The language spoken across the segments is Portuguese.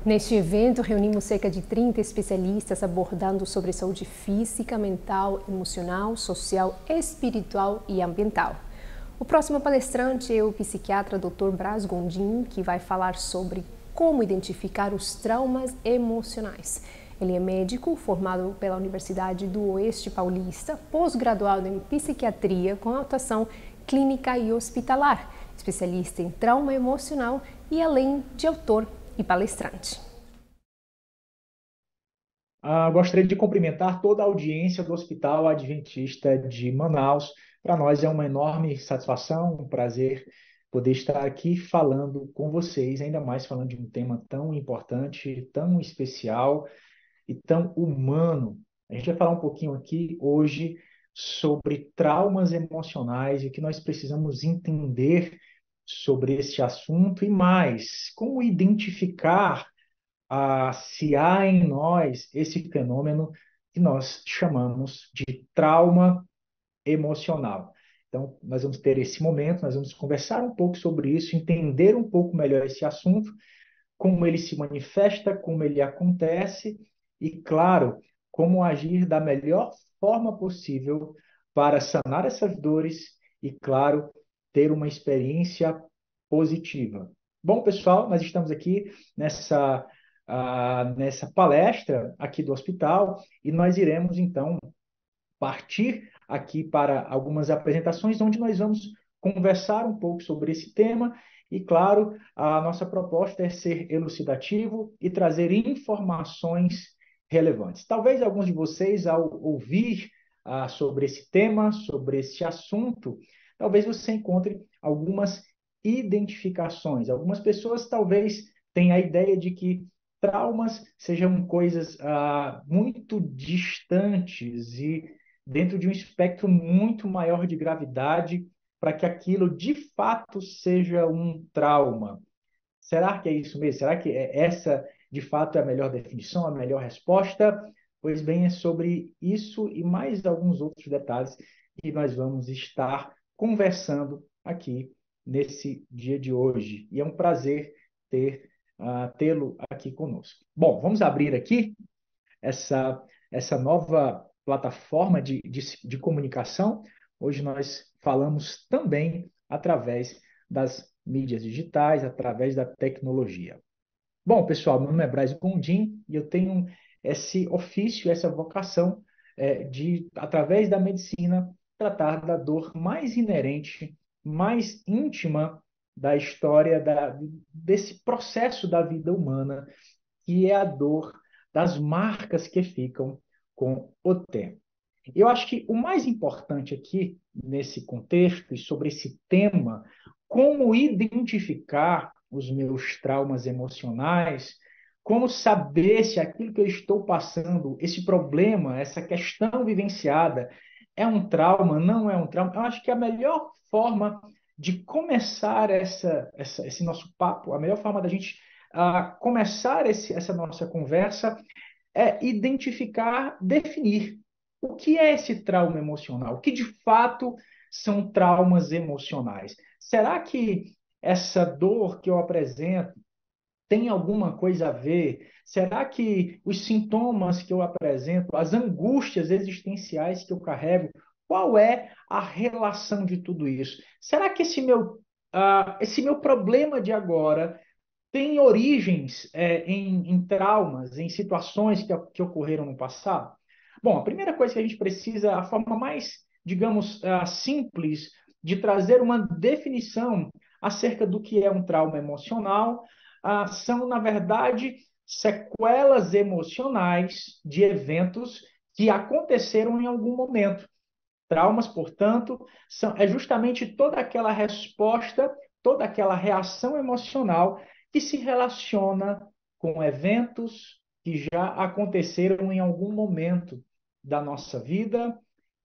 Neste evento, reunimos cerca de 30 especialistas abordando sobre saúde física, mental, emocional, social, espiritual e ambiental. O próximo palestrante é o psiquiatra Dr. Braz Gondim, que vai falar sobre como identificar os traumas emocionais. Ele é médico, formado pela Universidade do Oeste Paulista, pós-graduado em psiquiatria com atuação clínica e hospitalar, especialista em trauma emocional e além de autor e palestrante. Gostaria de cumprimentar toda a audiência do Hospital Adventista de Manaus. Para nós é uma enorme satisfação, um prazer poder estar aqui falando com vocês, ainda mais falando de um tema tão importante, tão especial e tão humano. A gente vai falar um pouquinho aqui hoje sobre traumas emocionais e o que nós precisamos entender sobre esse assunto e mais, como identificar se há em nós esse fenômeno que nós chamamos de trauma emocional. Então, nós vamos ter esse momento, nós vamos conversar um pouco sobre isso, entender um pouco melhor esse assunto, como ele se manifesta, como ele acontece e, claro, como agir da melhor forma possível para sanar essas dores e, claro, ter uma experiência positiva. Bom, pessoal, nós estamos aqui nessa palestra aqui do hospital e nós iremos, então, partir aqui para algumas apresentações onde nós vamos conversar um pouco sobre esse tema e, claro, a nossa proposta é ser elucidativo e trazer informações relevantes. Talvez alguns de vocês, ao ouvir sobre esse tema, sobre esse assunto, talvez você encontre algumas identificações. Algumas pessoas talvez tenham a ideia de que traumas sejam coisas muito distantes e dentro de um espectro muito maior de gravidade para que aquilo de fato seja um trauma. Será que é isso mesmo? Será que essa de fato é a melhor definição, a melhor resposta? Pois bem, é sobre isso e mais alguns outros detalhes que nós vamos estar conversando aqui nesse dia de hoje. E é um prazer tê-lo aqui conosco. Bom, vamos abrir aqui essa nova plataforma de comunicação. Hoje nós falamos também através das mídias digitais, através da tecnologia. Bom, pessoal, meu nome é Braz Gondim e eu tenho esse ofício, essa vocação de, através da medicina, tratar da dor mais inerente, mais íntima da história desse processo da vida humana, que é a dor das marcas que ficam com o tempo. Eu acho que o mais importante aqui, nesse contexto e sobre esse tema, como identificar os meus traumas emocionais, como saber se aquilo que eu estou passando, esse problema, essa questão vivenciada, é um trauma, não é um trauma. Eu acho que a melhor forma de começar esse nosso papo, a melhor forma da gente começar essa nossa conversa é identificar, definir o que é esse trauma emocional, o que de fato são traumas emocionais. Será que essa dor que eu apresento tem alguma coisa a ver? Será que os sintomas que eu apresento, as angústias existenciais que eu carrego, qual é a relação de tudo isso? Será que esse meu problema de agora tem origens em traumas, em situações que ocorreram no passado? Bom, a primeira coisa que a gente precisa, a forma mais, digamos, simples de trazer uma definição acerca do que é um trauma emocional, são, na verdade, sequelas emocionais de eventos que aconteceram em algum momento. Traumas, portanto, é justamente toda aquela resposta, toda aquela reação emocional que se relaciona com eventos que já aconteceram em algum momento da nossa vida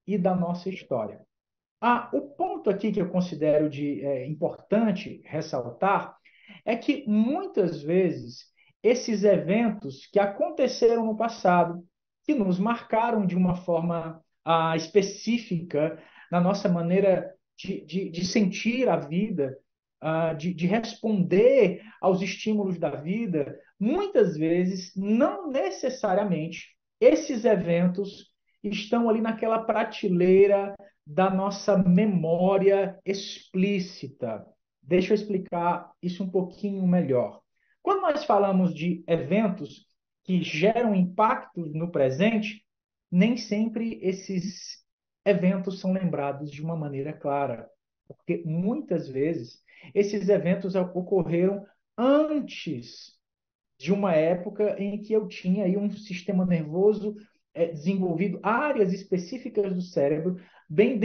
e da nossa história. O ponto aqui que eu considero importante ressaltar é que muitas vezes esses eventos que aconteceram no passado, que nos marcaram de uma forma específica na nossa maneira de sentir a vida, de responder aos estímulos da vida, muitas vezes, não necessariamente, esses eventos estão ali naquela prateleira da nossa memória explícita. Deixa eu explicar isso um pouquinho melhor. Quando nós falamos de eventos que geram impactos no presente, nem sempre esses eventos são lembrados de uma maneira clara, porque muitas vezes esses eventos ocorreram antes de uma época em que eu tinha aí um sistema nervoso desenvolvido, áreas específicas do cérebro bem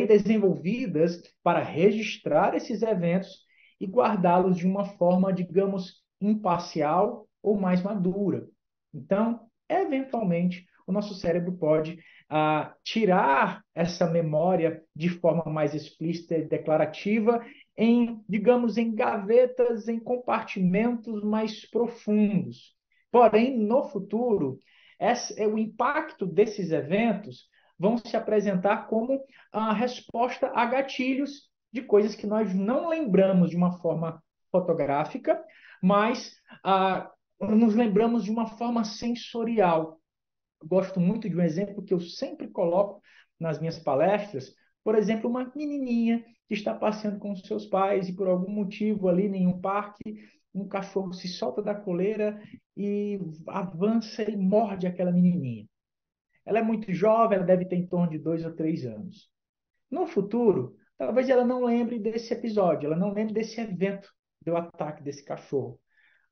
desenvolvidas para registrar esses eventos e guardá-los de uma forma, digamos, imparcial ou mais madura. Então, eventualmente, o nosso cérebro pode tirar essa memória de forma mais explícita e declarativa em, digamos, em gavetas, em compartimentos mais profundos. Porém, no futuro, o impacto desses eventos vão se apresentar como a resposta a gatilhos de coisas que nós não lembramos de uma forma fotográfica, mas nos lembramos de uma forma sensorial. Eu gosto muito de um exemplo que eu sempre coloco nas minhas palestras, por exemplo, uma menininha que está passeando com os seus pais e por algum motivo ali em um parque, um cachorro se solta da coleira e avança e morde aquela menininha. Ela é muito jovem, ela deve ter em torno de 2 ou 3 anos. No futuro, talvez ela não lembre desse episódio, ela não lembre desse evento do ataque desse cachorro.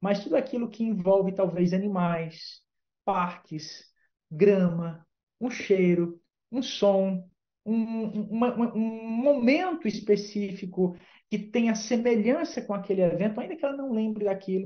Mas tudo aquilo que envolve talvez animais, parques, grama, um cheiro, um som, um momento específico que tenha semelhança com aquele evento, ainda que ela não lembre daquilo,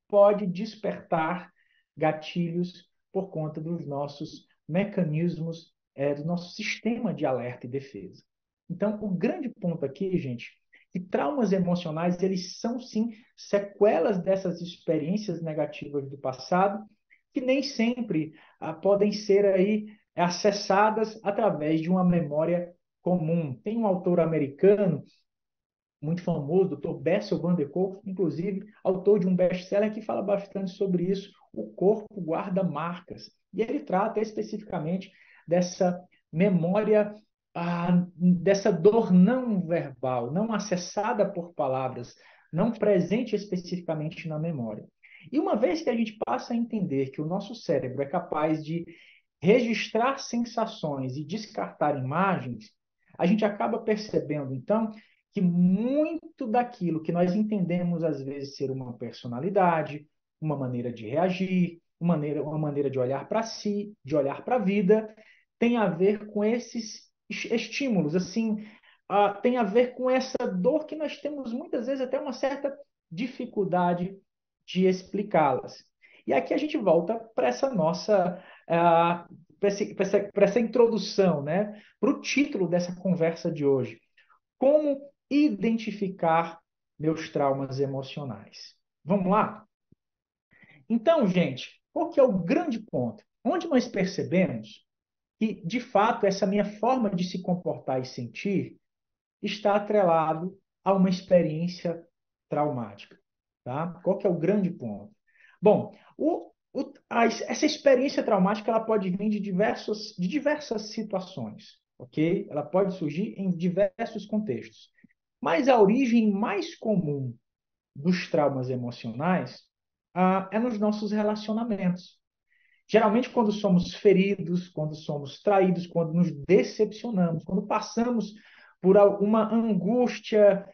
pode despertar gatilhos por conta dos nossos mecanismos, do nosso sistema de alerta e defesa. Então, o grande ponto aqui, gente, que traumas emocionais, eles são sim sequelas dessas experiências negativas do passado, que nem sempre podem ser aí acessadas através de uma memória comum. Tem um autor americano muito famoso, Dr. Bessel van der Kolk, inclusive autor de um best-seller que fala bastante sobre isso, O Corpo Guarda Marcas. E ele trata especificamente dessa memória, dessa dor não verbal, não acessada por palavras, não presente especificamente na memória. E uma vez que a gente passa a entender que o nosso cérebro é capaz de registrar sensações e descartar imagens, a gente acaba percebendo, então, que muito daquilo que nós entendemos às vezes ser uma personalidade, uma maneira de reagir, uma maneira de olhar para si, de olhar para a vida, tem a ver com esses estímulos, assim, tem a ver com essa dor que nós temos muitas vezes até uma certa dificuldade de explicá-las. E aqui a gente volta para essa nossa, para essa introdução, né? Para o título dessa conversa de hoje. Como identificar meus traumas emocionais? Vamos lá? Então, gente, qual que é o grande ponto? Onde nós percebemos que, de fato, essa minha forma de se comportar e sentir está atrelado a uma experiência traumática, tá? Qual que é o grande ponto? Bom, essa experiência traumática ela pode vir de diversas situações, ok? Ela pode surgir em diversos contextos. Mas a origem mais comum dos traumas emocionais é nos nossos relacionamentos. Geralmente, quando somos feridos, quando somos traídos, quando nos decepcionamos, quando passamos por alguma angústia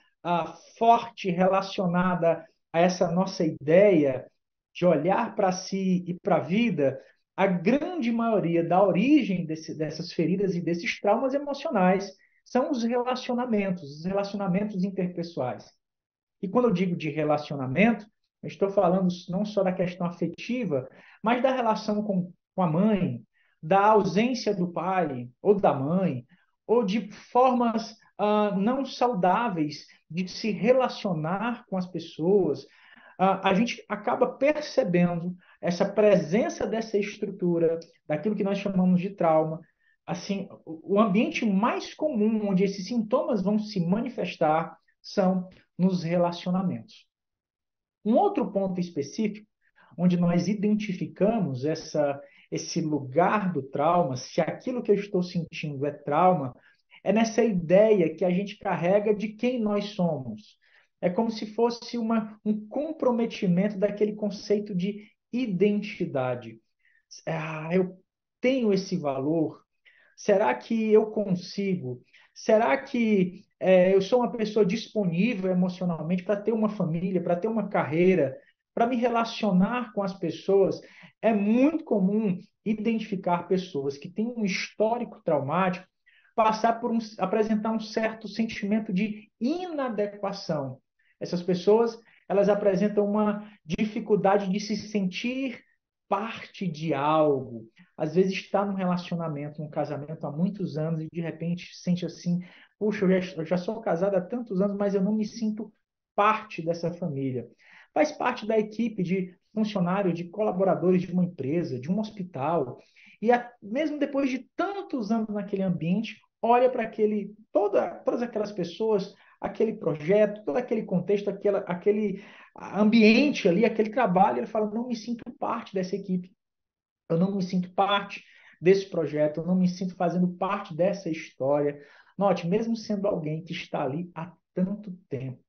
forte relacionada a essa nossa ideia de olhar para si e para a vida, a grande maioria da origem dessas feridas e desses traumas emocionais são os relacionamentos interpessoais. E quando eu digo de relacionamento, eu estou falando não só da questão afetiva, mas da relação com a mãe, da ausência do pai ou da mãe, ou de formas não saudáveis de se relacionar com as pessoas. A gente acaba percebendo essa presença dessa estrutura, daquilo que nós chamamos de trauma. Assim, o ambiente mais comum onde esses sintomas vão se manifestar são nos relacionamentos. Um outro ponto específico, onde nós identificamos esse lugar do trauma, se aquilo que eu estou sentindo é trauma, é nessa ideia que a gente carrega de quem nós somos. É como se fosse um comprometimento daquele conceito de identidade. Eu tenho esse valor. Será que eu consigo? Será que eu sou uma pessoa disponível emocionalmente para ter uma família, para ter uma carreira, para me relacionar com as pessoas? É muito comum identificar pessoas que têm um histórico traumático apresentar um certo sentimento de inadequação. Essas pessoas, elas apresentam uma dificuldade de se sentir parte de algo. Às vezes está num relacionamento, num casamento há muitos anos e de repente sente assim, puxa, eu já sou casada há tantos anos, mas eu não me sinto parte dessa família. Faz parte da equipe de funcionários, de colaboradores de uma empresa, de um hospital. E mesmo depois de tantos anos naquele ambiente, olha para todas aquelas pessoas, aquele projeto, todo aquele contexto, aquele ambiente ali, aquele trabalho, ele fala, não me sinto parte dessa equipe, eu não me sinto parte desse projeto, eu não me sinto fazendo parte dessa história. Note, mesmo sendo alguém que está ali há tanto tempo,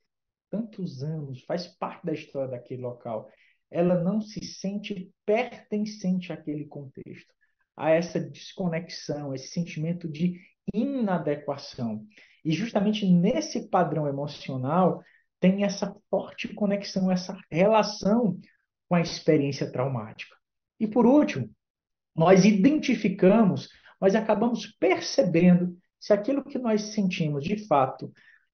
tantos anos, faz parte da história daquele local, ela não se sente pertencente àquele contexto, a essa desconexão, esse sentimento de inadequação. E justamente nesse padrão emocional tem essa forte conexão, essa relação com a experiência traumática. E por último, nós identificamos, nós acabamos percebendo se aquilo que nós sentimos de fato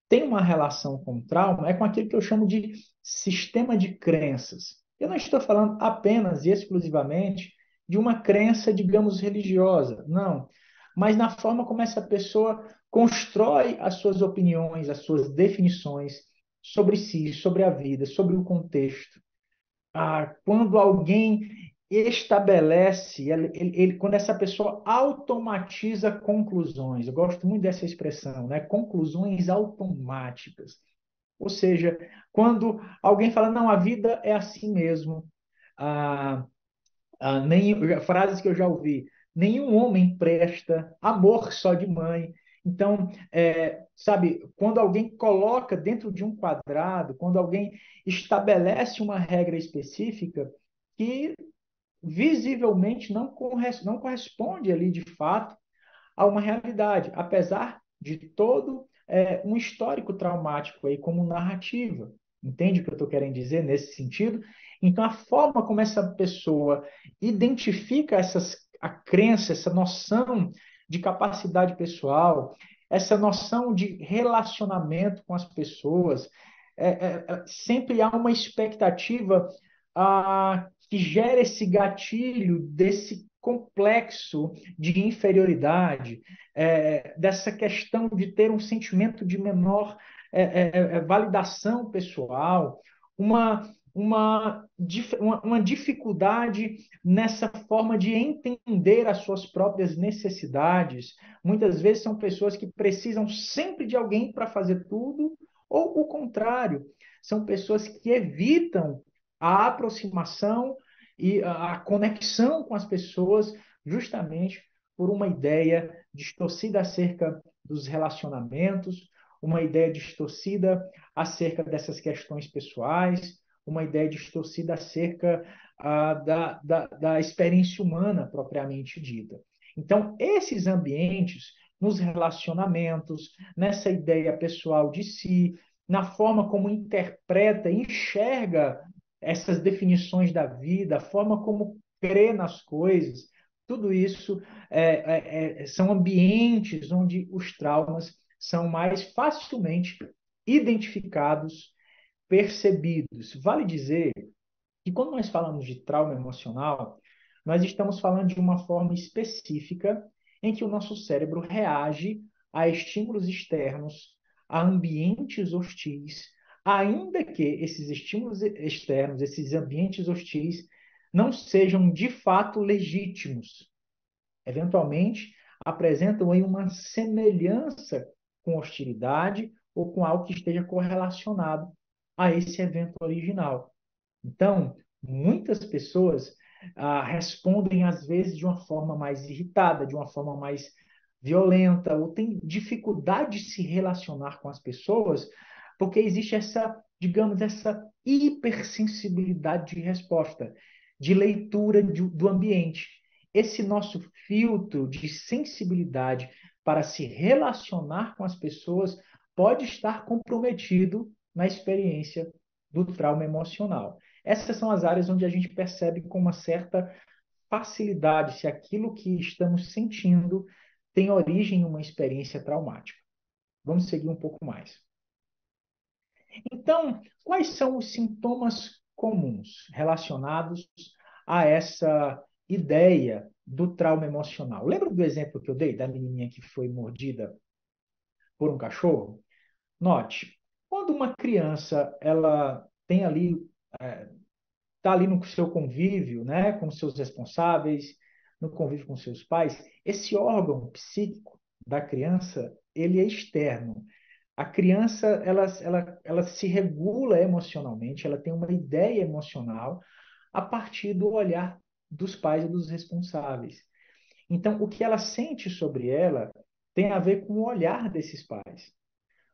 tem uma relação com o trauma, é com aquilo que eu chamo de sistema de crenças. Eu não estou falando apenas e exclusivamente de uma crença, digamos, religiosa, não. Mas na forma como essa pessoa constrói as suas opiniões, as suas definições sobre si, sobre a vida, sobre o contexto. Quando alguém estabelece, quando essa pessoa automatiza conclusões, eu gosto muito dessa expressão, né? Conclusões automáticas. Ou seja, quando alguém fala, não, a vida é assim mesmo, ah, frases que eu já ouvi, nenhum homem presta, amor só de mãe. Então, sabe, quando alguém coloca dentro de um quadrado, quando alguém estabelece uma regra específica que visivelmente não corresponde ali de fato a uma realidade, apesar de todo um histórico traumático aí como narrativa. Entende o que eu estou querendo dizer nesse sentido? Então, a forma como essa pessoa identifica a crença, essa noção de capacidade pessoal, essa noção de relacionamento com as pessoas, sempre há uma expectativa que gera esse gatilho desse complexo de inferioridade, dessa questão de ter um sentimento de menor validação pessoal, uma dificuldade nessa forma de entender as suas próprias necessidades. Muitas vezes são pessoas que precisam sempre de alguém para fazer tudo, ou o contrário, são pessoas que evitam a aproximação e a conexão com as pessoas justamente por uma ideia distorcida acerca dos relacionamentos, uma ideia distorcida acerca dessas questões pessoais, uma ideia distorcida acerca da experiência humana propriamente dita. Então, esses ambientes, nos relacionamentos, nessa ideia pessoal de si, na forma como interpreta, enxerga essas definições da vida, a forma como crê nas coisas, tudo isso são ambientes onde os traumas são mais facilmente identificados, percebidos. Vale dizer que quando nós falamos de trauma emocional, nós estamos falando de uma forma específica em que o nosso cérebro reage a estímulos externos, a ambientes hostis, ainda que esses estímulos externos, esses ambientes hostis, não sejam de fato legítimos. Eventualmente, apresentam aí uma semelhança com hostilidade ou com algo que esteja correlacionado a esse evento original. Então, Muitas pessoas respondem, às vezes, de uma forma mais irritada, de uma forma mais violenta, ou têm dificuldade de se relacionar com as pessoas, porque existe essa, digamos, essa hipersensibilidade de resposta, de leitura do ambiente. Esse nosso filtro de sensibilidade para se relacionar com as pessoas pode estar comprometido na experiência do trauma emocional. Essas são as áreas onde a gente percebe com uma certa facilidade se aquilo que estamos sentindo tem origem em uma experiência traumática. Vamos seguir um pouco mais. Então, quais são os sintomas comuns relacionados a essa ideia do trauma emocional? Lembra do exemplo que eu dei da menininha que foi mordida por um cachorro? Note, quando uma criança ela tem ali está ali no seu convívio, né, com seus responsáveis, no convívio com seus pais, esse órgão psíquico da criança, ele é externo. A criança, ela se regula emocionalmente, ela tem uma ideia emocional a partir do olhar dos pais e dos responsáveis. Então, o que ela sente sobre ela tem a ver com o olhar desses pais.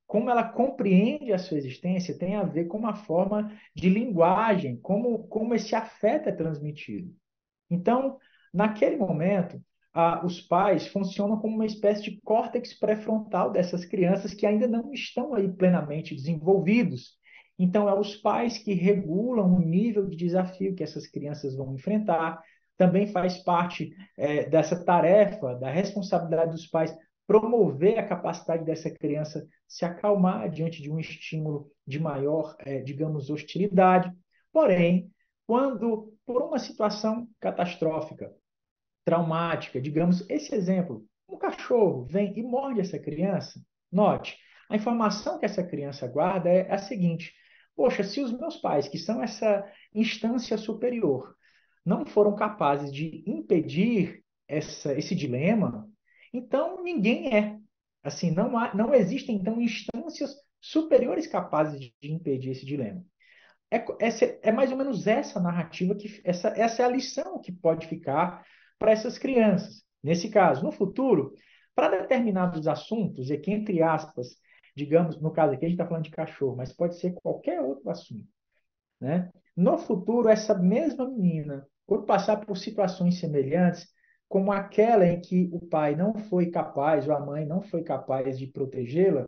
Como ela compreende a sua existência tem a ver com uma forma de linguagem, como esse afeto é transmitido. Então, naquele momento, os pais funcionam como uma espécie de córtex pré-frontal dessas crianças que ainda não estão aí plenamente desenvolvidos. Então, é os pais que regulam o nível de desafio que essas crianças vão enfrentar. Também faz parte dessa tarefa, da responsabilidade dos pais, promover a capacidade dessa criança se acalmar diante de um estímulo de maior, digamos, hostilidade. Porém, quando, por uma situação catastrófica, traumática, digamos, esse exemplo, um cachorro vem e morde essa criança, note, a informação que essa criança guarda é a seguinte: poxa, se os meus pais, que são essa instância superior, não foram capazes de impedir esse dilema, então ninguém é. Assim, não existem, então, instâncias superiores capazes de impedir esse dilema. É mais ou menos essa narrativa, essa é a lição que pode ficar para essas crianças. Nesse caso, no futuro, para determinados assuntos, e aqui entre aspas, digamos, no caso aqui a gente está falando de cachorro, mas pode ser qualquer outro assunto, né? No futuro, essa mesma menina, por passar por situações semelhantes, como aquela em que o pai não foi capaz, ou a mãe não foi capaz de protegê-la,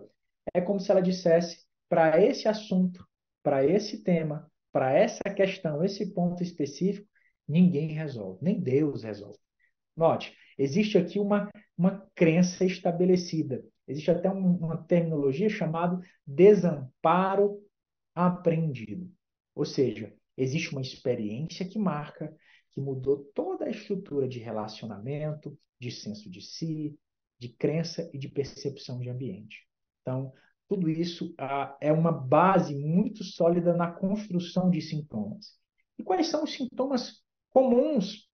é como se ela dissesse para esse assunto, para esse tema, para essa questão, esse ponto específico, ninguém resolve, nem Deus resolve. Note, existe aqui uma crença estabelecida. Existe até uma terminologia chamada desamparo aprendido. Ou seja, existe uma experiência que marca, que mudou toda a estrutura de relacionamento, de senso de si, de crença e de percepção de ambiente. Então, tudo isso é uma base muito sólida na construção de sintomas. E quais são os sintomas comuns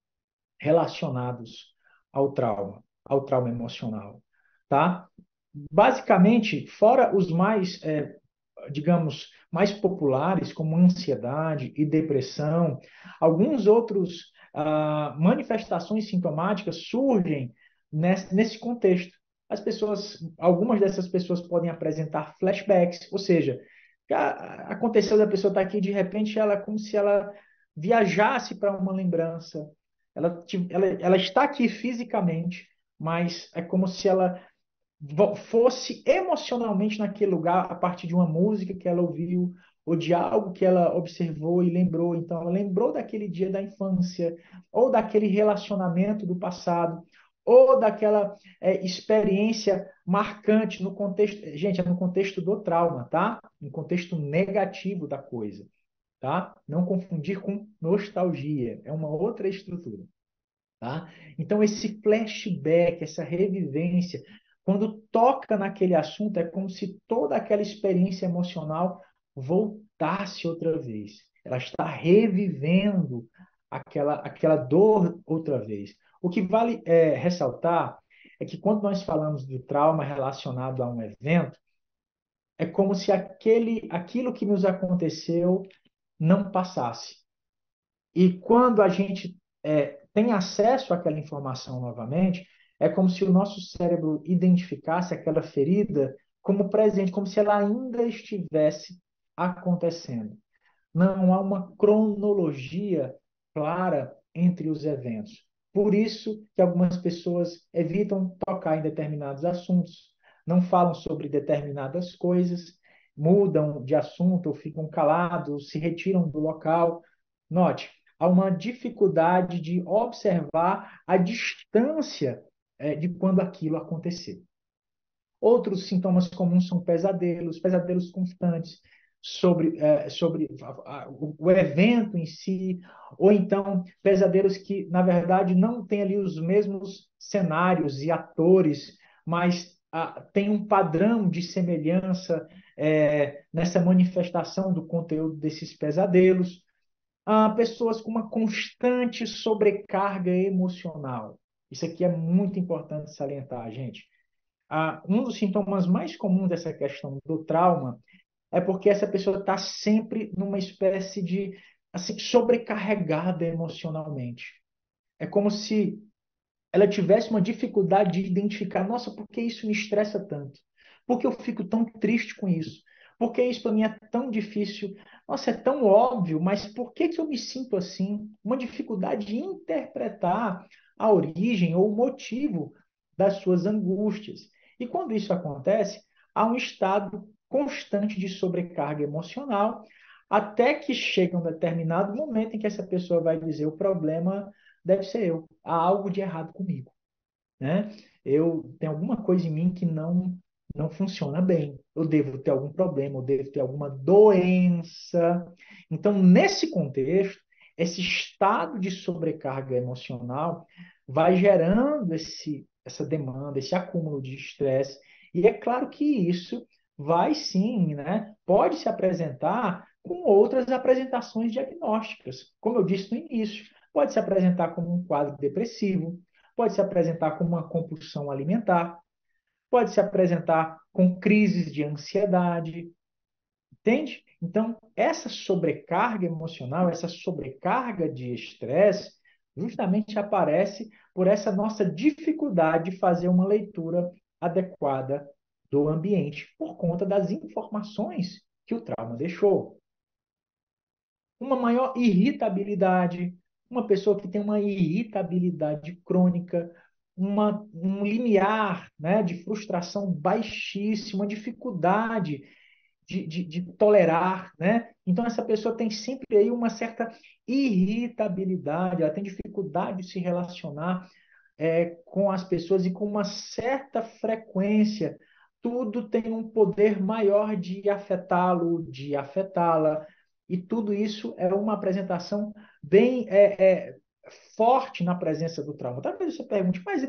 relacionados ao trauma emocional, tá? Basicamente, fora os mais digamos, mais populares, como ansiedade e depressão, alguns outros manifestações sintomáticas surgem nesse contexto. Algumas dessas pessoas podem apresentar flashbacks, ou seja, aconteceu da pessoa estar aqui e de repente ela é como se ela viajasse para uma lembrança. Ela está aqui fisicamente, mas é como se ela fosse emocionalmente naquele lugar a partir de uma música que ela ouviu ou de algo que ela observou e lembrou. Então, ela lembrou daquele dia da infância, ou daquele relacionamento do passado, ou daquela experiência marcante no contexto, gente, é no contexto do trauma, tá? No contexto negativo da coisa, tá? Não confundir com nostalgia, é uma outra estrutura. Tá? Então, esse flashback, essa revivência, quando toca naquele assunto, é como se toda aquela experiência emocional voltasse outra vez. Ela está revivendo aquela dor outra vez. O que vale ressaltar é que quando nós falamos do trauma relacionado a um evento, é como se aquilo que nos aconteceu não passasse. E quando a gente tem acesso àquela informação novamente, é como se o nosso cérebro identificasse aquela ferida como presente, como se ela ainda estivesse acontecendo. Não há uma cronologia clara entre os eventos. Por isso que algumas pessoas evitam tocar em determinados assuntos, não falam sobre determinadas coisas, mudam de assunto ou ficam calados, se retiram do local. Note, há uma dificuldade de observar a distância de quando aquilo aconteceu. Outros sintomas comuns são pesadelos, pesadelos constantes sobre o evento em si, ou então pesadelos que, na verdade, não têm ali os mesmos cenários e atores, mas tem um padrão de semelhança nessa manifestação do conteúdo desses pesadelos. Pessoas com uma constante sobrecarga emocional. Isso aqui é muito importante salientar, gente. Um dos sintomas mais comuns dessa questão do trauma é porque essa pessoa está sempre numa espécie de assim, sobrecarregada emocionalmente. É como se ela tivesse uma dificuldade de identificar, nossa, por que isso me estressa tanto? Por que eu fico tão triste com isso? Por que isso para mim é tão difícil? Nossa, é tão óbvio, mas por que que eu me sinto assim? Uma dificuldade de interpretar a origem ou o motivo das suas angústias. E quando isso acontece, há um estado constante de sobrecarga emocional, até que chega um determinado momento em que essa pessoa vai dizer: o problema deve ser eu. Há algo de errado comigo, né? Eu tenho alguma coisa em mim que não funciona bem. Eu devo ter algum problema, eu devo ter alguma doença. Então, nesse contexto, esse estado de sobrecarga emocional vai gerando essa demanda, esse acúmulo de estresse. E é claro que isso vai sim, né? Pode se apresentar com outras apresentações diagnósticas, como eu disse no início. Pode se apresentar como um quadro depressivo, pode se apresentar como uma compulsão alimentar, pode se apresentar com crises de ansiedade, entende? Então, essa sobrecarga emocional, essa sobrecarga de estresse, justamente aparece por essa nossa dificuldade de fazer uma leitura adequada do ambiente, por conta das informações que o trauma deixou. Uma maior irritabilidade, uma pessoa que tem uma irritabilidade crônica, um limiar, né, de frustração baixíssima, uma dificuldade de tolerar, né? Então, essa pessoa tem sempre aí uma certa irritabilidade, ela tem dificuldade de se relacionar com as pessoas e com uma certa frequência. Tudo tem um poder maior de afetá-lo, de afetá-la, e tudo isso é uma apresentação bem forte na presença do trauma. Talvez você pergunte, mas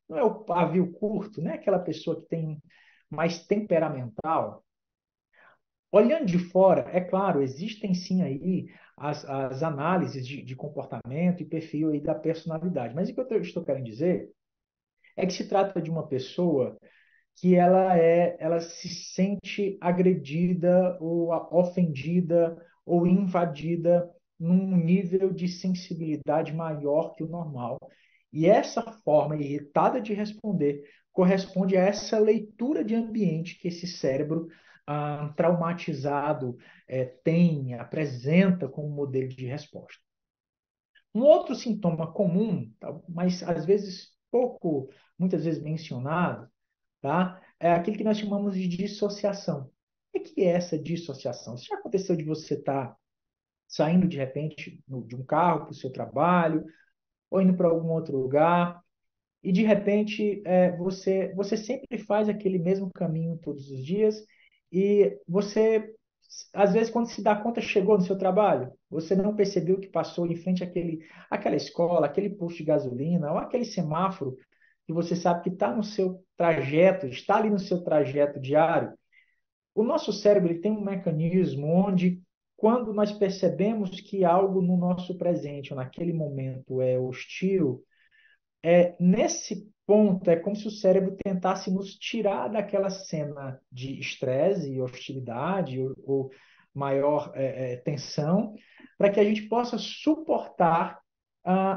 não é o pavio curto, né? Aquela pessoa que tem mais temperamental. Olhando de fora, é claro, existem sim aí as análises de comportamento e perfil aí da personalidade. Mas o que eu estou querendo dizer é que se trata de uma pessoa que ela se sente agredida ou ofendida ou invadida num nível de sensibilidade maior que o normal. E essa forma irritada de responder corresponde a essa leitura de ambiente que esse cérebro traumatizado apresenta como modelo de resposta. Um outro sintoma comum, tá, mas às vezes muitas vezes mencionado, tá? É aquele que nós chamamos de dissociação. O que é essa dissociação? Se já aconteceu de você estar saindo de repente de um carro para o seu trabalho, ou indo para algum outro lugar, e de repente você sempre faz aquele mesmo caminho todos os dias, e você, às vezes, quando se dá conta, chegou no seu trabalho, você não percebeu que passou em frente àquela escola, aquele posto de gasolina, ou aquele semáforo que você sabe que está no seu trajeto, está ali no seu trajeto diário. O nosso cérebro ele tem um mecanismo onde, quando nós percebemos que algo no nosso presente, ou naquele momento, é hostil, nesse ponto é como se o cérebro tentasse nos tirar daquela cena de estresse e hostilidade, ou maior tensão, para que a gente possa suportar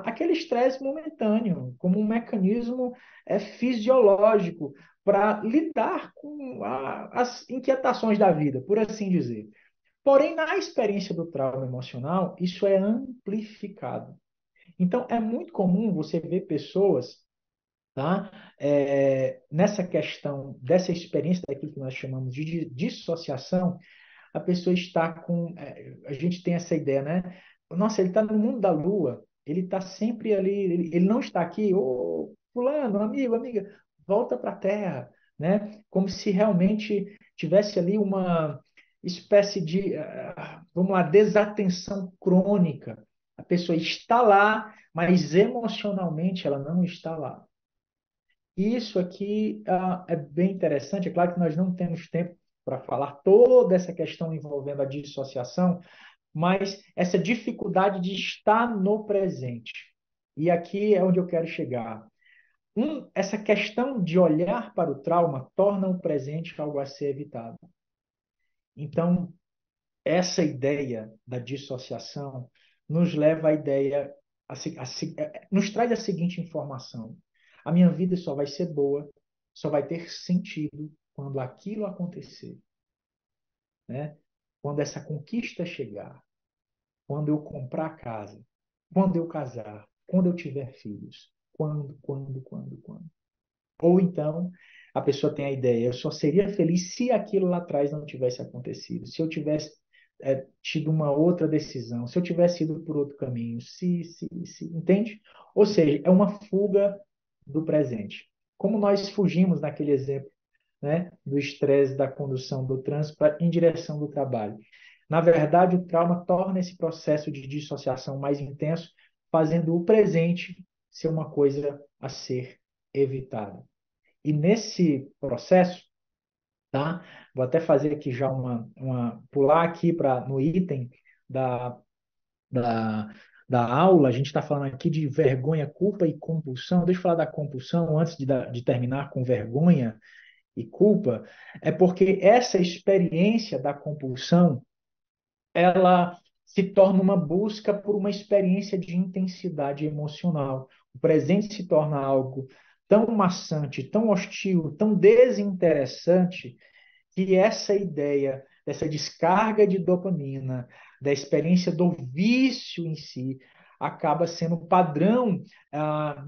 aquele estresse momentâneo, como um mecanismo fisiológico para lidar com as inquietações da vida, por assim dizer. Porém, na experiência do trauma emocional, isso é amplificado. Então, é muito comum você ver pessoas, tá? Nessa questão dessa experiência daquilo que nós chamamos de dissociação, a pessoa está com. A gente tem essa ideia, né? Nossa, ele está no mundo da lua, ele está sempre ali, ele não está aqui, ô, fulano, amigo, amiga, volta para a Terra, né? Como se realmente tivesse ali uma espécie de, vamos lá, desatenção crônica. A pessoa está lá, mas emocionalmente ela não está lá. E isso aqui é bem interessante. É claro que nós não temos tempo para falar toda essa questão envolvendo a dissociação, mas essa dificuldade de estar no presente. E aqui é onde eu quero chegar. Essa questão de olhar para o trauma torna o presente algo a ser evitado. Então, essa ideia da dissociação nos leva à ideia, nos traz a seguinte informação: a minha vida só vai ser boa, só vai ter sentido quando aquilo acontecer, né? Quando essa conquista chegar, quando eu comprar a casa, quando eu casar, quando eu tiver filhos, quando. Ou então a pessoa tem a ideia, eu só seria feliz se aquilo lá atrás não tivesse acontecido, se eu tivesse tido uma outra decisão, se eu tivesse ido por outro caminho, entende? Ou seja, é uma fuga do presente. Como nós fugimos naquele exemplo, né, do estresse da condução do trânsito em direção do trabalho. Na verdade, o trauma torna esse processo de dissociação mais intenso, fazendo o presente ser uma coisa a ser evitada. E nesse processo, tá? Vou até fazer aqui já pular aqui no item da, da, da aula. A gente está falando aqui de vergonha, culpa e compulsão. Deixa eu falar da compulsão antes de terminar com vergonha e culpa. É porque essa experiência da compulsão, ela se torna uma busca por uma experiência de intensidade emocional. O presente se torna algo tão maçante, tão hostil, tão desinteressante, que essa ideia dessa descarga de dopamina, da experiência do vício em si, acaba sendo padrão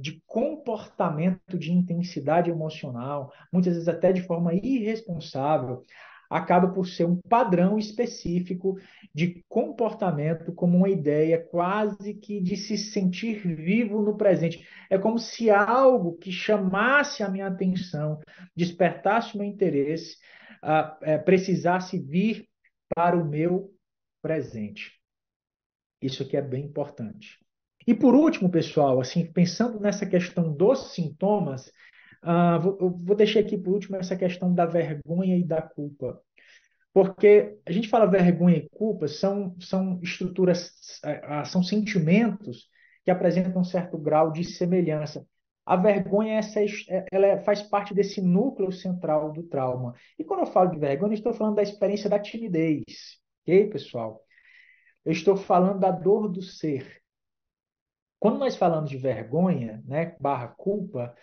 de comportamento de intensidade emocional, muitas vezes até de forma irresponsável, acaba por ser um padrão específico de comportamento como uma ideia quase que de se sentir vivo no presente. É como se algo que chamasse a minha atenção, despertasse o meu interesse, precisasse vir para o meu presente. Isso aqui é bem importante. E por último, pessoal, assim, pensando nessa questão dos sintomas, eu vou deixar aqui por último essa questão da vergonha e da culpa. Porque a gente fala vergonha e culpa, são estruturas, são sentimentos que apresentam um certo grau de semelhança. A vergonha ela faz parte desse núcleo central do trauma. E quando eu falo de vergonha, eu estou falando da experiência da timidez. Ok, pessoal? Eu estou falando da dor do ser. Quando nós falamos de vergonha, né, barra culpa,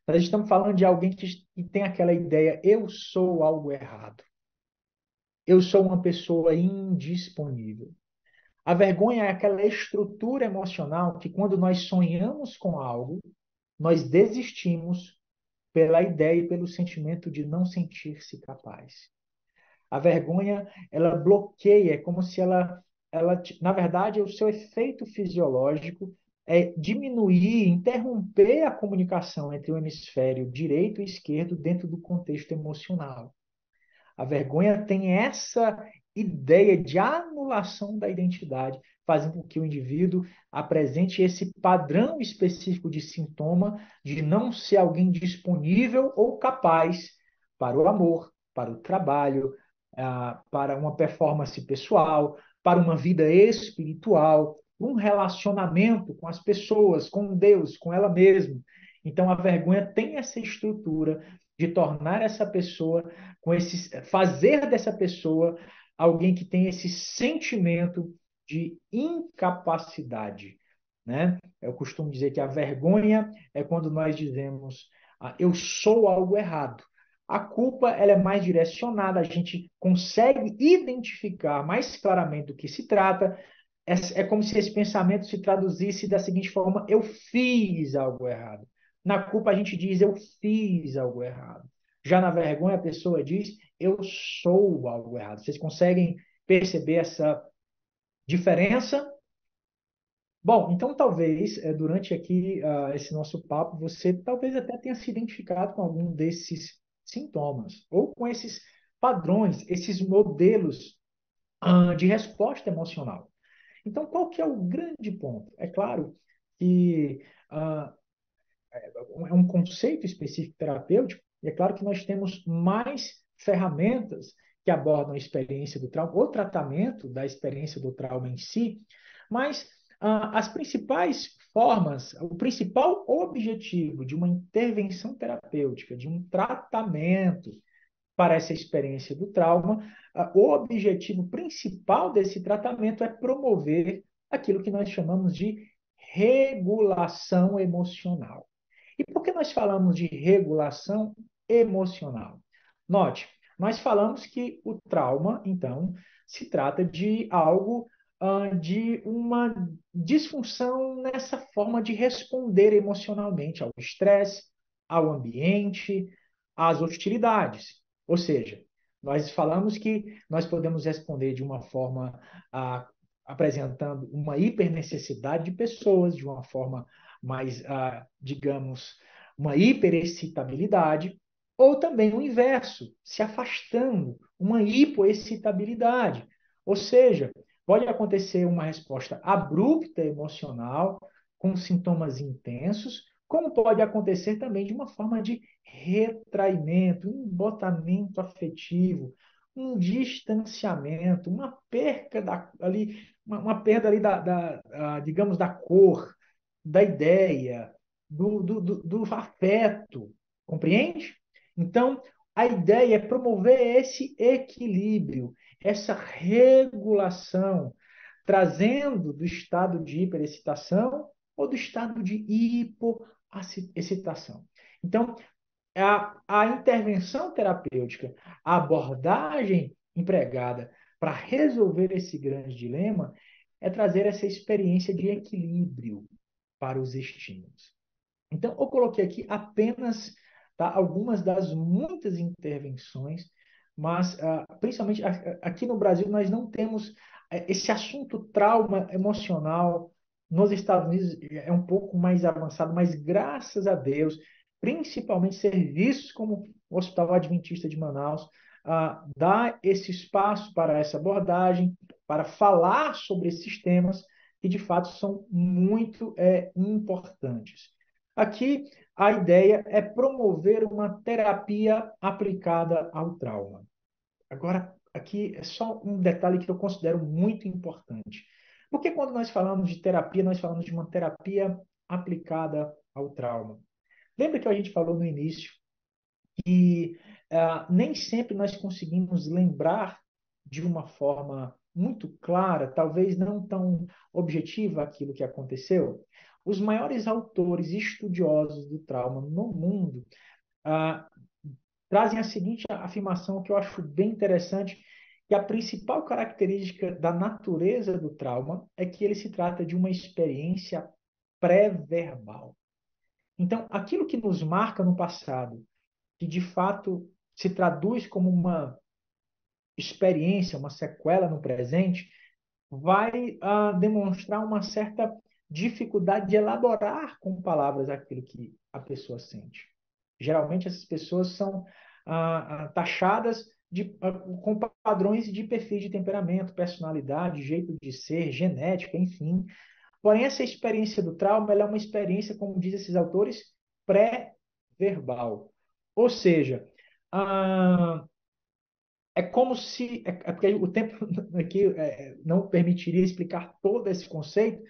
nós estamos falando de alguém que tem aquela ideia, eu sou algo errado. Eu sou uma pessoa indisponível. A vergonha é aquela estrutura emocional que, quando nós sonhamos com algo, nós desistimos pela ideia e pelo sentimento de não sentir-se capaz. A vergonha, ela bloqueia, é como se na verdade, o seu efeito fisiológico é diminuir, interromper a comunicação entre o hemisfério direito e esquerdo dentro do contexto emocional. A vergonha tem essa ideia de anulação da identidade, fazendo com que o indivíduo apresente esse padrão específico de sintoma de não ser alguém disponível ou capaz para o amor, para o trabalho, para uma performance pessoal, para uma vida espiritual, um relacionamento com as pessoas, com Deus, com ela mesma. Então, a vergonha tem essa estrutura de tornar essa pessoa fazer dessa pessoa alguém que tem esse sentimento de incapacidade, né? Eu costumo dizer que a vergonha é quando nós dizemos, eu sou algo errado. A culpa ela é mais direcionada, a gente consegue identificar mais claramente do que se trata. É como se esse pensamento se traduzisse da seguinte forma: eu fiz algo errado. Na culpa a gente diz, eu fiz algo errado. Já na vergonha a pessoa diz, eu sou algo errado. Vocês conseguem perceber essa diferença? Bom, então talvez durante aqui esse nosso papo você talvez até tenha se identificado com algum desses sintomas ou com esses padrões, esses modelos de resposta emocional. Então, qual que é o grande ponto? É claro que ah, é um conceito específico terapêutico, e é claro que nós temos mais ferramentas que abordam a experiência do trauma, o tratamento da experiência do trauma em si, mas as principais formas, o principal objetivo de uma intervenção terapêutica, de um tratamento para essa experiência do trauma, o objetivo principal desse tratamento é promover aquilo que nós chamamos de regulação emocional. E por que nós falamos de regulação emocional? Note, nós falamos que o trauma, então, se trata de algo, de uma disfunção nessa forma de responder emocionalmente ao estresse, ao ambiente, às hostilidades. Ou seja, nós falamos que nós podemos responder de uma forma apresentando uma hipernecessidade de pessoas, de uma forma mais, digamos, uma hiperexcitabilidade, ou também o inverso, se afastando, uma hipoexcitabilidade. Ou seja, pode acontecer uma resposta abrupta emocional, com sintomas intensos, como pode acontecer também de uma forma de retraimento, um embotamento afetivo, um distanciamento, uma perca ali, uma perda ali digamos, da cor, da ideia, do afeto, compreende? Então, a ideia é promover esse equilíbrio, essa regulação, trazendo do estado de hiperexcitação ou do estado de hipoexcitação. Então, a intervenção terapêutica, a abordagem empregada para resolver esse grande dilema é trazer essa experiência de equilíbrio para os estímulos. Então, eu coloquei aqui apenas algumas das muitas intervenções, mas principalmente aqui no Brasil nós não temos esse assunto trauma emocional. Nos Estados Unidos é um pouco mais avançado, mas graças a Deus, principalmente serviços como o Hospital Adventista de Manaus, dá esse espaço para essa abordagem, para falar sobre esses temas que de fato são muito importantes. Aqui, a ideia é promover uma terapia aplicada ao trauma. Agora, aqui é só um detalhe que eu considero muito importante. Porque quando nós falamos de terapia, nós falamos de uma terapia aplicada ao trauma. Lembra que a gente falou no início que nem sempre nós conseguimos lembrar de uma forma muito clara, talvez não tão objetiva, aquilo que aconteceu? Os maiores autores estudiosos do trauma no mundo ah, trazem a seguinte afirmação que eu acho bem interessante, que a principal característica da natureza do trauma é que ele se trata de uma experiência pré-verbal. Então, aquilo que nos marca no passado, que de fato se traduz como uma experiência, uma sequela no presente, vai demonstrar uma certa dificuldade de elaborar com palavras aquilo que a pessoa sente. Geralmente, essas pessoas são taxadas com padrões de perfil de temperamento, personalidade, jeito de ser, genética, enfim. Porém, essa experiência do trauma ela é uma experiência, como dizem esses autores, pré-verbal. Ou seja, ah, é como se. Porque o tempo aqui não permitiria explicar todo esse conceito,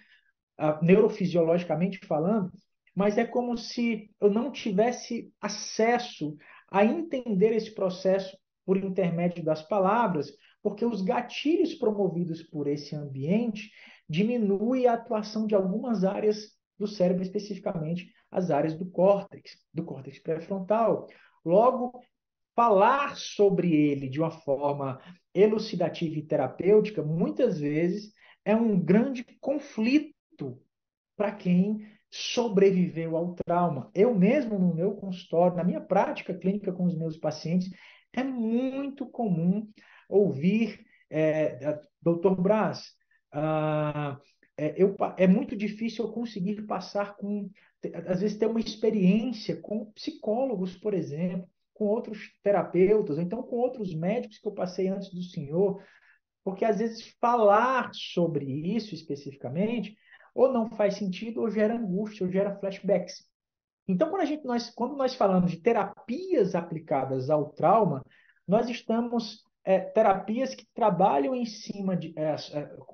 neurofisiologicamente falando, mas é como se eu não tivesse acesso a entender esse processo por intermédio das palavras, porque os gatilhos promovidos por esse ambiente diminuem a atuação de algumas áreas do cérebro, especificamente as áreas do córtex pré-frontal. Logo, falar sobre ele de uma forma elucidativa e terapêutica, muitas vezes, é um grande conflito para quem sobreviveu ao trauma. Eu mesmo, no meu consultório, na minha prática clínica com os meus pacientes, é muito comum ouvir, doutor Brás, é muito difícil eu conseguir passar às vezes ter uma experiência com psicólogos, por exemplo, com outros terapeutas, ou então com outros médicos que eu passei antes do senhor, porque às vezes falar sobre isso especificamente ou não faz sentido, ou gera angústia, ou gera flashbacks. Então, quando nós falamos de terapias aplicadas ao trauma, nós estamos terapias que trabalham em cima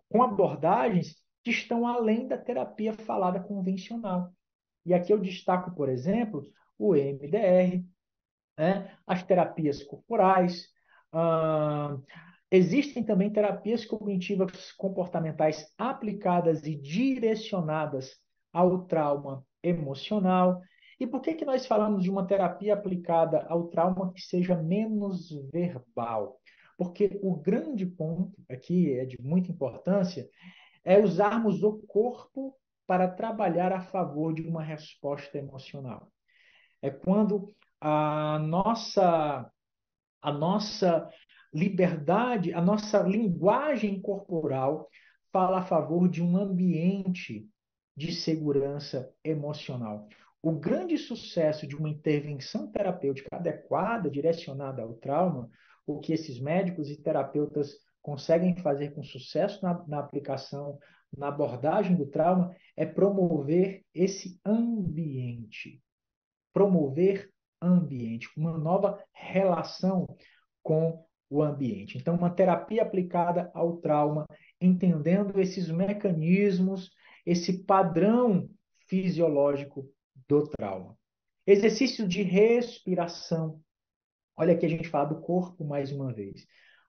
com abordagens que estão além da terapia falada convencional. E aqui eu destaco, por exemplo, o EMDR, né? As terapias corporais. ah, Existem também terapias cognitivas comportamentais aplicadas e direcionadas ao trauma emocional. E por que nós falamos de uma terapia aplicada ao trauma que seja menos verbal? Porque o grande ponto aqui, é de muita importância, é usarmos o corpo para trabalhar a favor de uma resposta emocional. É quando a nossa liberdade, a nossa linguagem corporal fala a favor de um ambiente de segurança emocional. O grande sucesso de uma intervenção terapêutica adequada, direcionada ao trauma, o que esses médicos e terapeutas conseguem fazer com sucesso na aplicação, na abordagem do trauma, é promover esse ambiente. Promover ambiente, uma nova relação com o ambiente. Então, uma terapia aplicada ao trauma, entendendo esses mecanismos, esse padrão fisiológico do trauma. Exercício de respiração. Olha aqui a gente fala do corpo mais uma vez.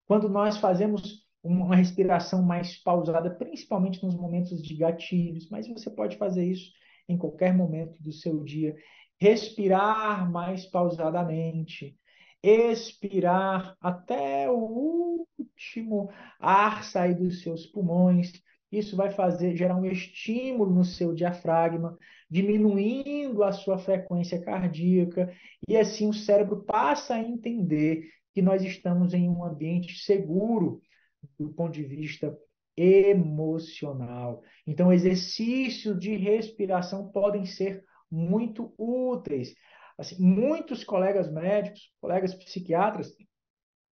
Quando nós fazemos uma respiração mais pausada, principalmente nos momentos de gatilhos, mas você pode fazer isso em qualquer momento do seu dia. Respirar mais pausadamente, expirar até o último ar sair dos seus pulmões. Isso vai gerar um estímulo no seu diafragma, diminuindo a sua frequência cardíaca, e assim o cérebro passa a entender que nós estamos em um ambiente seguro do ponto de vista emocional. Então, exercícios de respiração podem ser muito úteis. Assim, muitos colegas médicos, colegas psiquiatras,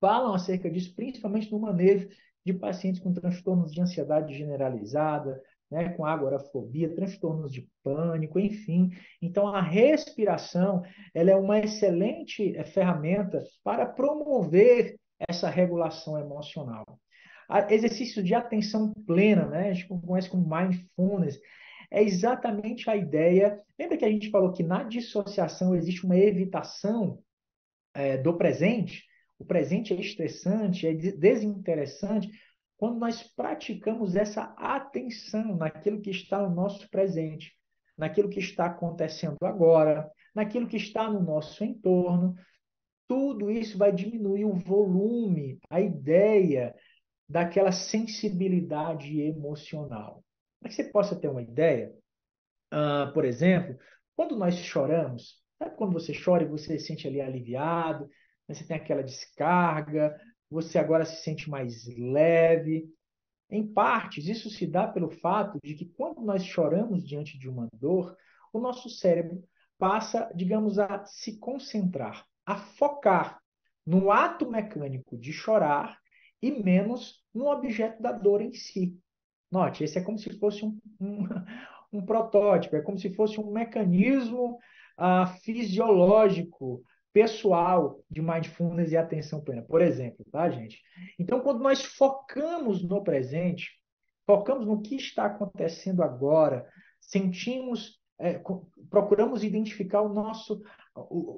falam acerca disso, principalmente no manejo de pacientes com transtornos de ansiedade generalizada, né, com agorafobia, transtornos de pânico, enfim. Então, a respiração ela é uma excelente ferramenta para promover essa regulação emocional. Exercício de atenção plena, né? A gente conhece como mindfulness, é exatamente a ideia. Lembra que a gente falou que na dissociação existe uma evitação do presente? O presente é estressante, é desinteressante. Quando nós praticamos essa atenção naquilo que está no nosso presente, naquilo que está acontecendo agora, naquilo que está no nosso entorno, tudo isso vai diminuir o volume, a ideia daquela sensibilidade emocional. Para que você possa ter uma ideia, por exemplo, quando nós choramos, sabe quando você chora e você se sente ali aliviado, né? Você tem aquela descarga, você agora se sente mais leve. Em partes, isso se dá pelo fato de que quando nós choramos diante de uma dor, o nosso cérebro passa, digamos, a se concentrar, a focar no ato mecânico de chorar e menos no objeto da dor em si. Note, esse é como se fosse um protótipo, é como se fosse um mecanismo fisiológico, pessoal de mindfulness e atenção plena, por exemplo, tá, gente? Então, quando nós focamos no presente, focamos no que está acontecendo agora, sentimos, procuramos identificar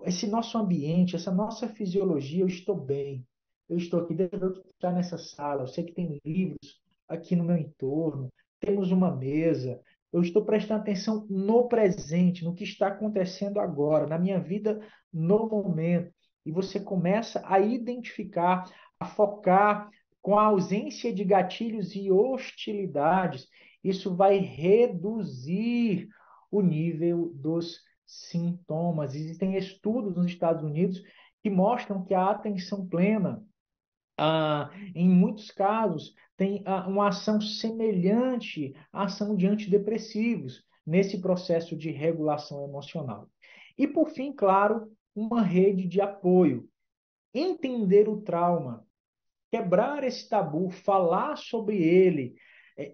esse nosso ambiente, essa nossa fisiologia, eu estou bem, eu estou aqui, deixa eu ver o que está nessa sala, eu sei que tem livros aqui no meu entorno, temos uma mesa, eu estou prestando atenção no presente, no que está acontecendo agora, na minha vida, no momento. E você começa a identificar, a focar com a ausência de gatilhos e hostilidades. Isso vai reduzir o nível dos sintomas. Existem estudos nos Estados Unidos que mostram que a atenção plena, em muitos casos, tem uma ação semelhante à ação de antidepressivos nesse processo de regulação emocional. E, por fim, claro, uma rede de apoio. Entender o trauma, quebrar esse tabu, falar sobre ele,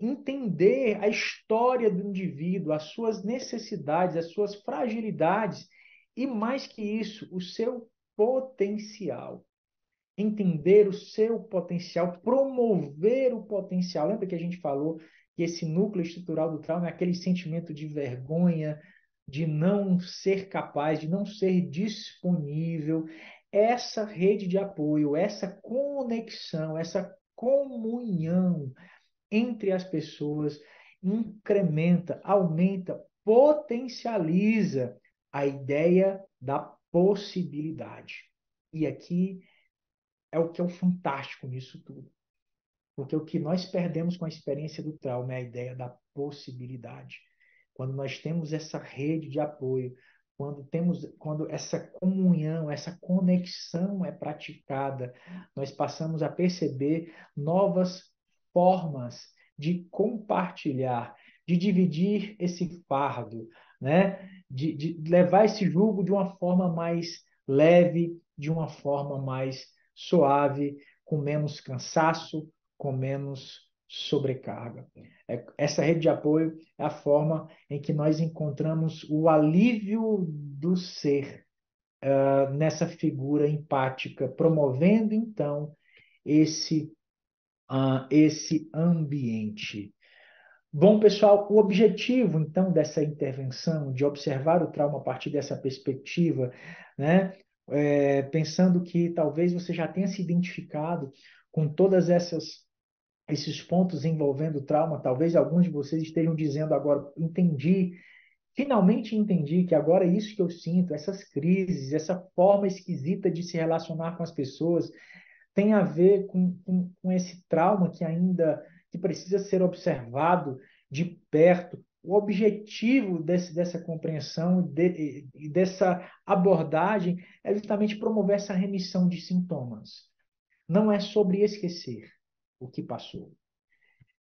entender a história do indivíduo, as suas necessidades, as suas fragilidades e, mais que isso, o seu potencial. Entender o seu potencial, promover o potencial. Lembra que a gente falou que esse núcleo estrutural do trauma é aquele sentimento de vergonha, de não ser capaz, de não ser disponível. Essa rede de apoio, essa conexão, essa comunhão entre as pessoas incrementa, aumenta, potencializa a ideia da possibilidade. E aqui é o que é o fantástico nisso tudo. Porque o que nós perdemos com a experiência do trauma é a ideia da possibilidade. Quando nós temos essa rede de apoio, quando essa comunhão, essa conexão é praticada, nós passamos a perceber novas formas de compartilhar, de dividir esse fardo, né? De levar esse jugo de uma forma mais leve, de uma forma mais suave, com menos cansaço, com menos sobrecarga. Essa rede de apoio é a forma em que nós encontramos o alívio do ser nessa figura empática, promovendo então esse, esse ambiente. Bom, pessoal, o objetivo então dessa intervenção, de observar o trauma a partir dessa perspectiva, né, pensando que talvez você já tenha se identificado com todas esses pontos envolvendo o trauma, talvez alguns de vocês estejam dizendo agora, entendi, finalmente entendi que agora é isso que eu sinto, essas crises, essa forma esquisita de se relacionar com as pessoas, tem a ver com esse trauma que ainda que precisa ser observado de perto. O objetivo dessa compreensão e dessa abordagem é justamente promover essa remissão de sintomas. Não é sobre esquecer o que passou.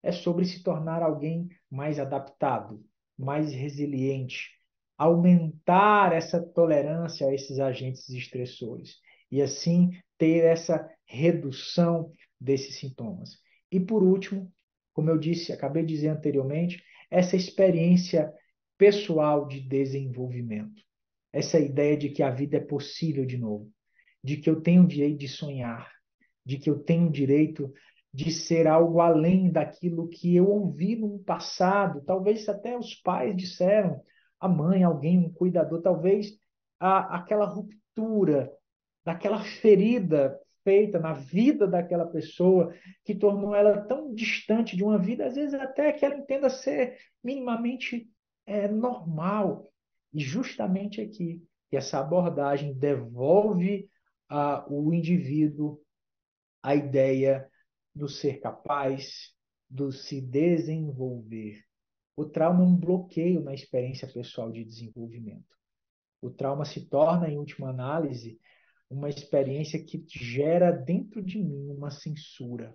É sobre se tornar alguém mais adaptado, mais resiliente, aumentar essa tolerância a esses agentes estressores e assim ter essa redução desses sintomas. E por último, como eu disse, acabei de dizer anteriormente, essa experiência pessoal de desenvolvimento. Essa ideia de que a vida é possível de novo, de que eu tenho o direito de sonhar, de que eu tenho o direito de ser algo além daquilo que eu ouvi no passado. Talvez até os pais disseram, a mãe, alguém, um cuidador, talvez aquela ruptura, daquela ferida feita na vida daquela pessoa que tornou ela tão distante de uma vida, às vezes até que ela entenda ser minimamente normal. E justamente aqui, que essa abordagem devolve o indivíduo a ideia do ser capaz, do se desenvolver. O trauma é um bloqueio na experiência pessoal de desenvolvimento. O trauma se torna, em última análise, uma experiência que gera dentro de mim uma censura.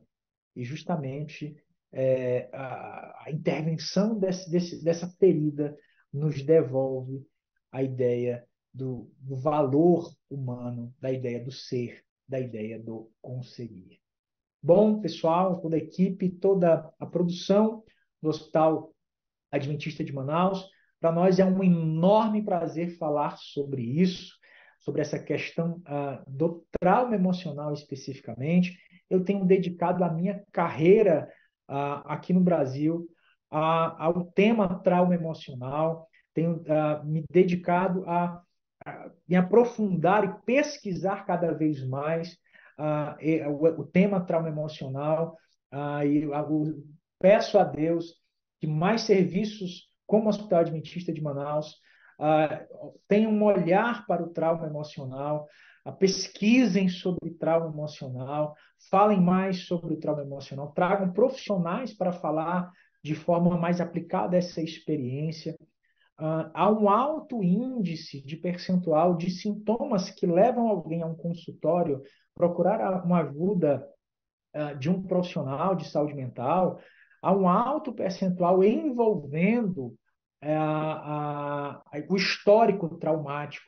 E justamente a intervenção dessa ferida nos devolve a ideia do valor humano, da ideia do ser, da ideia do conseguir. Bom, pessoal, toda a equipe, toda a produção do Hospital Adventista de Manaus, para nós é um enorme prazer falar sobre isso, sobre essa questão do trauma emocional especificamente. Eu tenho dedicado a minha carreira aqui no Brasil ao tema trauma emocional, tenho me dedicado a me aprofundar e pesquisar cada vez mais o tema trauma emocional, peço a Deus que mais serviços como o Hospital Adventista de Manaus tenham um olhar para o trauma emocional, pesquisem sobre trauma emocional, falem mais sobre o trauma emocional, tragam profissionais para falar de forma mais aplicada essa experiência. Há um alto índice de percentual de sintomas que levam alguém a um consultório procurar uma ajuda de um profissional de saúde mental. Há um alto percentual envolvendo o histórico traumático.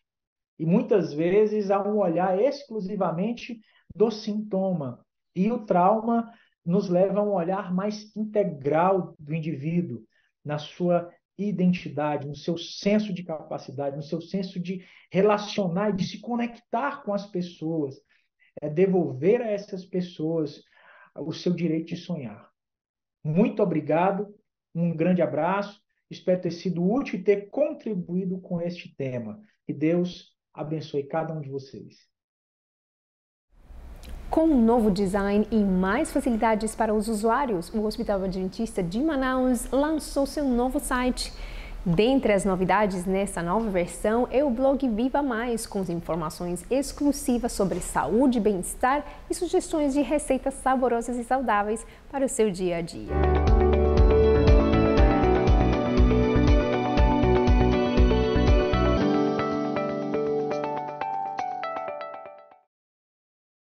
E muitas vezes há um olhar exclusivamente do sintoma. E o trauma nos leva a um olhar mais integral do indivíduo, na sua identidade, no seu senso de capacidade, no seu senso de relacionar e de se conectar com as pessoas. É devolver a essas pessoas o seu direito de sonhar. Muito obrigado, um grande abraço, espero ter sido útil e ter contribuído com este tema. Que Deus abençoe cada um de vocês. Com um novo design e mais facilidades para os usuários, o Hospital Adventista de Manaus lançou seu novo site. Dentre as novidades nessa nova versão é o blog Viva Mais, com informações exclusivas sobre saúde, bem-estar e sugestões de receitas saborosas e saudáveis para o seu dia a dia.